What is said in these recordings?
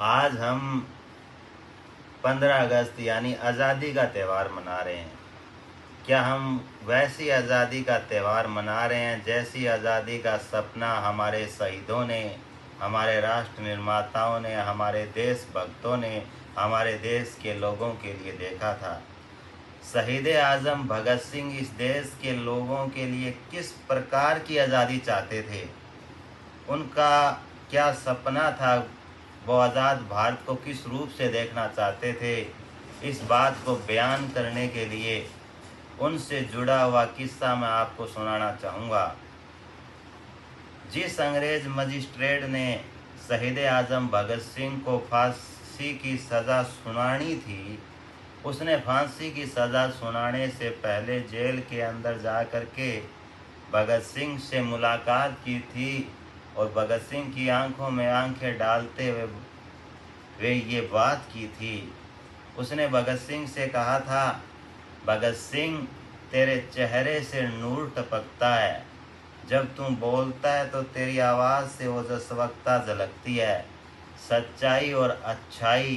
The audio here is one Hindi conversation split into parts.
आज हम 15 अगस्त यानी आज़ादी का त्यौहार मना रहे हैं। क्या हम वैसी आज़ादी का त्यौहार मना रहे हैं जैसी आज़ादी का सपना हमारे शहीदों ने, हमारे राष्ट्र निर्माताओं ने, हमारे देशभक्तों ने, हमारे देश के लोगों के लिए देखा था? शहीद आज़म भगत सिंह इस देश के लोगों के लिए किस प्रकार की आज़ादी चाहते थे? उनका क्या सपना था? वो आज़ाद भारत को किस रूप से देखना चाहते थे? इस बात को बयान करने के लिए उनसे जुड़ा हुआ किस्सा मैं आपको सुनाना चाहूँगा। जिस अंग्रेज मजिस्ट्रेट ने शहीद आज़म भगत सिंह को फांसी की सज़ा सुनानी थी, उसने फांसी की सज़ा सुनाने से पहले जेल के अंदर जा कर के भगत सिंह से मुलाकात की थी और भगत सिंह की आंखों में आंखें डालते हुए वे ये बात की थी। उसने भगत सिंह से कहा था, भगत सिंह, तेरे चेहरे से नूर टपकता है, जब तुम बोलता है तो तेरी आवाज़ से ओजस्वकता झलकती है, सच्चाई और अच्छाई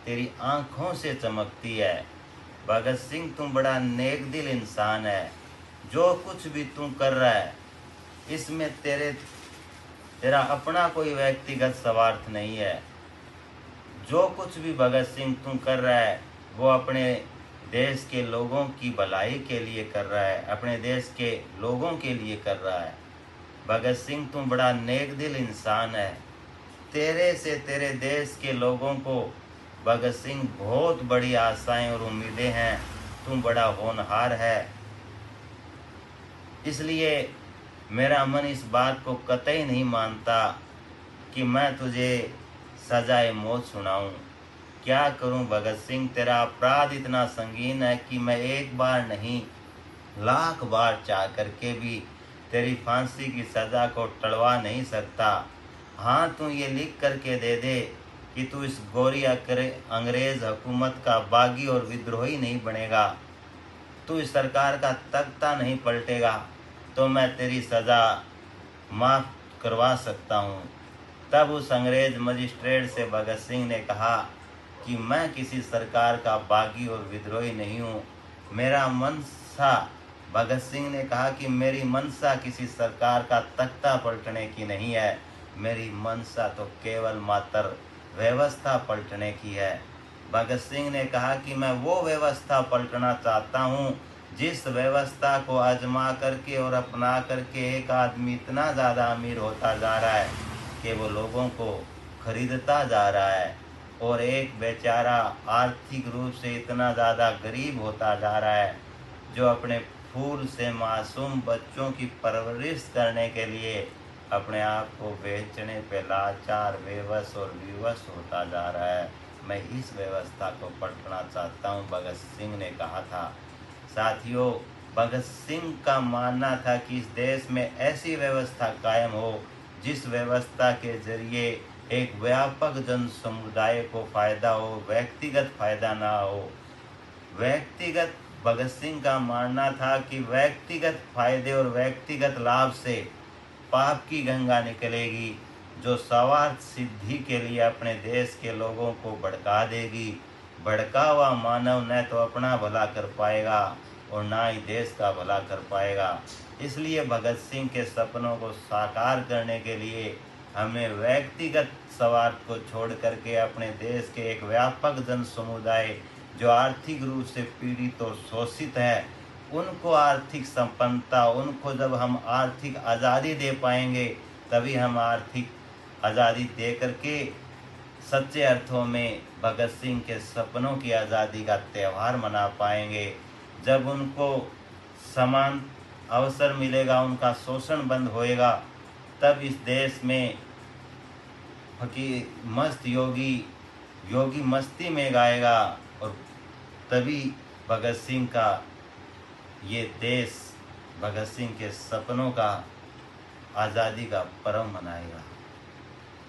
तेरी आँखों से चमकती है। भगत सिंह, तुम बड़ा नेक दिल इंसान है। जो कुछ भी तुम कर रहा है इसमें तेरा अपना कोई व्यक्तिगत स्वार्थ नहीं है। जो कुछ भी भगत सिंह तुम कर रहा है वो अपने देश के लोगों की भलाई के लिए कर रहा है, अपने देश के लोगों के लिए कर रहा है। भगत सिंह, तुम बड़ा नेक दिल इंसान है। तेरे से तेरे देश के लोगों को भगत सिंह बहुत बड़ी आशाएं और उम्मीदें हैं। तुम बड़ा होनहार है। इसलिए मेरा मन इस बात को कतई नहीं मानता कि मैं तुझे सजाए मौत सुनाऊं। क्या करूं भगत सिंह, तेरा अपराध इतना संगीन है कि मैं एक बार नहीं लाख बार चाह करके भी तेरी फांसी की सज़ा को टलवा नहीं सकता। हाँ, तू ये लिख करके दे दे कि तू इस गोरी अंग्रेज हुकूमत का बागी और विद्रोही नहीं बनेगा, तू इस सरकार का तख्ता नहीं पलटेगा, तो मैं तेरी सज़ा माफ़ करवा सकता हूँ। तब उस अंग्रेज मजिस्ट्रेट से भगत सिंह ने कहा कि मैं किसी सरकार का बागी और विद्रोही नहीं हूँ। मेरा मनसा, भगत सिंह ने कहा कि मेरी मनसा किसी सरकार का तख्ता पलटने की नहीं है। मेरी मनसा तो केवल मात्र व्यवस्था पलटने की है। भगत सिंह ने कहा कि मैं वो व्यवस्था पलटना चाहता हूँ जिस व्यवस्था को आजमा करके और अपना करके एक आदमी इतना ज़्यादा अमीर होता जा रहा है कि वो लोगों को खरीदता जा रहा है और एक बेचारा आर्थिक रूप से इतना ज़्यादा गरीब होता जा रहा है जो अपने फूल से मासूम बच्चों की परवरिश करने के लिए अपने आप को बेचने पे लाचार, बेबस और विवश होता जा रहा है। मैं इस व्यवस्था को पलटना चाहता हूँ, भगत सिंह ने कहा था। साथियों, भगत सिंह का मानना था कि इस देश में ऐसी व्यवस्था कायम हो जिस व्यवस्था के जरिए एक व्यापक जन समुदाय को फायदा हो, व्यक्तिगत फायदा ना हो। भगत सिंह का मानना था कि व्यक्तिगत फायदे और व्यक्तिगत लाभ से पाप की गंगा निकलेगी जो स्वार्थ सिद्धि के लिए अपने देश के लोगों को भड़का देगी। भड़का हुआ मानव न तो अपना भला कर पाएगा और ना ही देश का भला कर पाएगा। इसलिए भगत सिंह के सपनों को साकार करने के लिए हमें व्यक्तिगत स्वार्थ को छोड़ करके अपने देश के एक व्यापक जन समुदाय जो आर्थिक रूप से पीड़ित और शोषित है, उनको आर्थिक संपन्नता, उनको जब हम आर्थिक आज़ादी दे पाएंगे तभी हम आर्थिक आज़ादी दे करके सच्चे अर्थों में भगत सिंह के सपनों की आज़ादी का त्यौहार मना पाएंगे। जब उनको समान अवसर मिलेगा, उनका शोषण बंद होएगा, तब इस देश में मस्त योगी मस्ती में गाएगा और तभी भगत सिंह का ये देश भगत सिंह के सपनों का आज़ादी का पर्व मनाएगा।